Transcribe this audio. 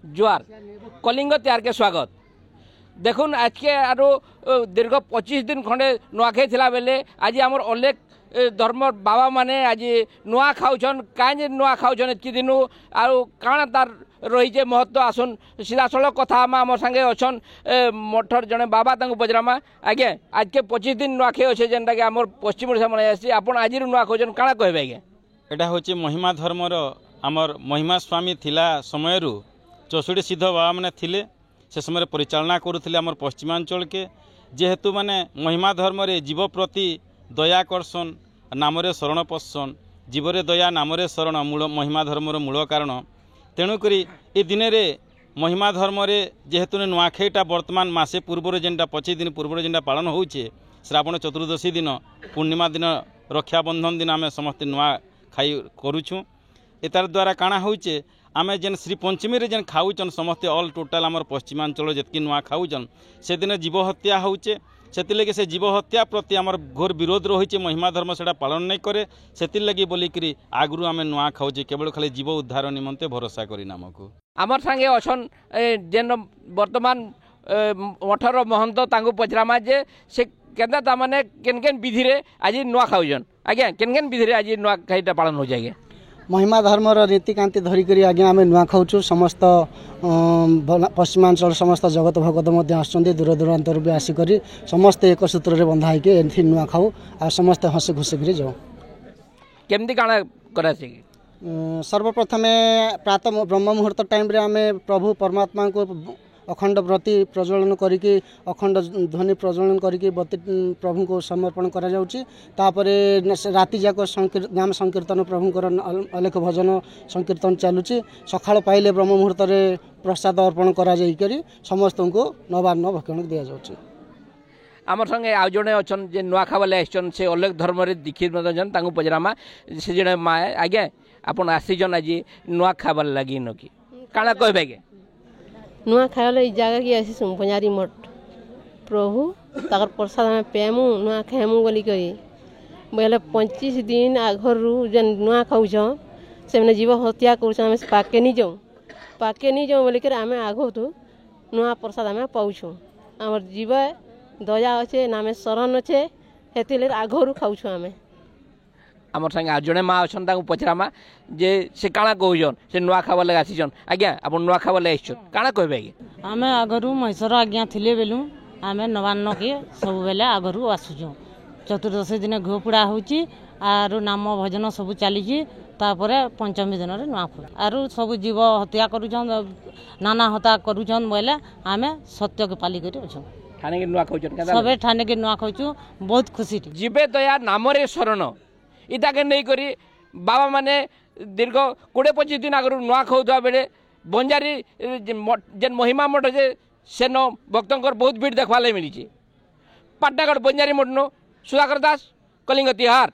जुआर कलिंग त्यार के स्वागत देखुन आज के आरो दीर्घ 25 दिन खंडे नुआखाई थिला बेले आज आमर अनेक धर्म बाबा माने आज नुआ खाऊन कहीं नुआ खाऊन एतकी दिन आउ काण तार रही महत्व आसन सीधा सड़क कथा आम सांगे अच्छन मठर जड़े बाबा पचरामा आज्ञा आज के 25 दिन नुआखाई अच्छे जेनटा कि आम पश्चिम ओडिशा मनाई आसी आपड़ आज नुआ खाऊन काण कहबे आज्ञा एटा होची महिमा धर्मर आमर महिमा स्वामी थिला समय 64 सिद्ध बाबा मैंने थिले से समय परिचालना करुले आमर पश्चिमांचल के जेहेतु माने महिमा धर्म रे जीव प्रति दया करसन नामरे शरण पशन जीवरे दया नामरे शरण मूल महिमा धर्मर मूल कारण तेणुक ए दिन रे महिमा धर्म रे जेहेतु नुआखाईटा वर्तमान मासे पूर्वर जेनटा 25 दिन पूर्वर जेनटा पालन होउछे श्रावण चतुर्दशी दिन पूर्णिमा दिन रक्षाबंधन दिन आम समस्त नुआ खाई करुछुँ एतार द्वारा काଣା होउछे आमे जेन श्री पंचमी रे जेन खाऊचन समस्ते ऑल टोटाल आमर पश्चिमांचल जेतकी नुआ खाऊचन से दिन जीव हत्या होउछे सेति लगे से जीव हत्या प्रति आमर घोर विरोध रही महिमा धर्म सेटा पालन नहीं करे सेति लगे बोलिकी आगु आम नुआ खाऊचे केवल खाली जीव उद्धार निमंते भरोसा करी नामको आमर संगे अछन जेन वर्तमान मठर महंत तांको पचरामा जे से केनता तामाने केन केन विधि रे आज नुआ खाऊजन आज्ञा केन केन विधि रे आज नुआ खाईटा पालन हो जाए महिमा धर्मर रीतिकांति धरिक आज्ञा आम नुआ खाऊँ समस्त पश्चिमांचल समस्त जगत भगत आसुँच दूर दूरांतर भी आसिक समस्ते एक सूत्र में बंधा होकर नुआ खाऊ आ समस्ते हसी खुशिक जाऊ केमती काଣା करा सर्वप्रथमे प्रातः ब्रह्म मुहूर्त टाइम रे आम प्रभु परमात्मा को अखंड व्रती प्रज्वलन करके अखंड ध्वनि प्रज्वलन करके बत्ती प्रभु को समर्पण करा जाउची तापरे राति जाक नाम संकीर्तन प्रभुंकर अलेख भजन संकीर्तन चलुची सकाळ पाइले ब्रह्म मुहूर्त रे प्रसाद अर्पण करा जाई करी समस्त को नवान्न भक्षण दिया जाउची आमर संगे आउ जड़े अच्छन जे नुआ खावाले आसन से अलेख धर्म रे दीक्षित जन तांको पचरामा से जड़े माए आज्ञा आपन आसीजन आज नुआ खावाले लगी न कि काଣା कहबे के नुआ खाइले ई जगह की आसी पंजारी मठ प्रभु ताकर प्रसाद में पेमु नुआ खाएमु बोली करी बोले 25 दिन आघर जेन नुआ खाऊछ से मैंने जीव हत्या कर पाके नहीं जाऊँ बोलिक आम आगो तो नुआ प्रसाद आम पाऊँ आमर जीव दया अच्छे नामे शरण अच्छे से आघर खाऊँ आम आमर संगे आज जड़े माँ अच्छा पचरामा जे से काଣା कहन से नुआ खावा लगे आसीचन आज्ञा आप नुआ खावा लगे आसन काଣା कहबे आमे आगरू मैसर आज्ञा थिले बेलु आमे नवान्न के सब बेले आगरू आसुचु चतुर्दशी दिन घोपुड़ा होची आरु नाम भजन सब चली तापरे पंचमी दिन रे नुआ फुल आरु सब जीव हत्या करूछन नाना हत्या करूछन बोले आमे सत्य के पाली करी अछन ठाणे के नुआ खाउछन सबे ठाणे के नुआ खाउछु बहुत खुशी जीवे दया नामरे शरण इटा के नहीं करी बाबा माने दीर्घ 20-25 दिन आगु नुआ खाऊा बेले बंजारी जेन महिमा मठ जे सेन भक्तंकर बहुत भीड़ देखवा मिली पाटनागढ़ बंजारी मठ नो सुधाकर दास कलिंग तिहार।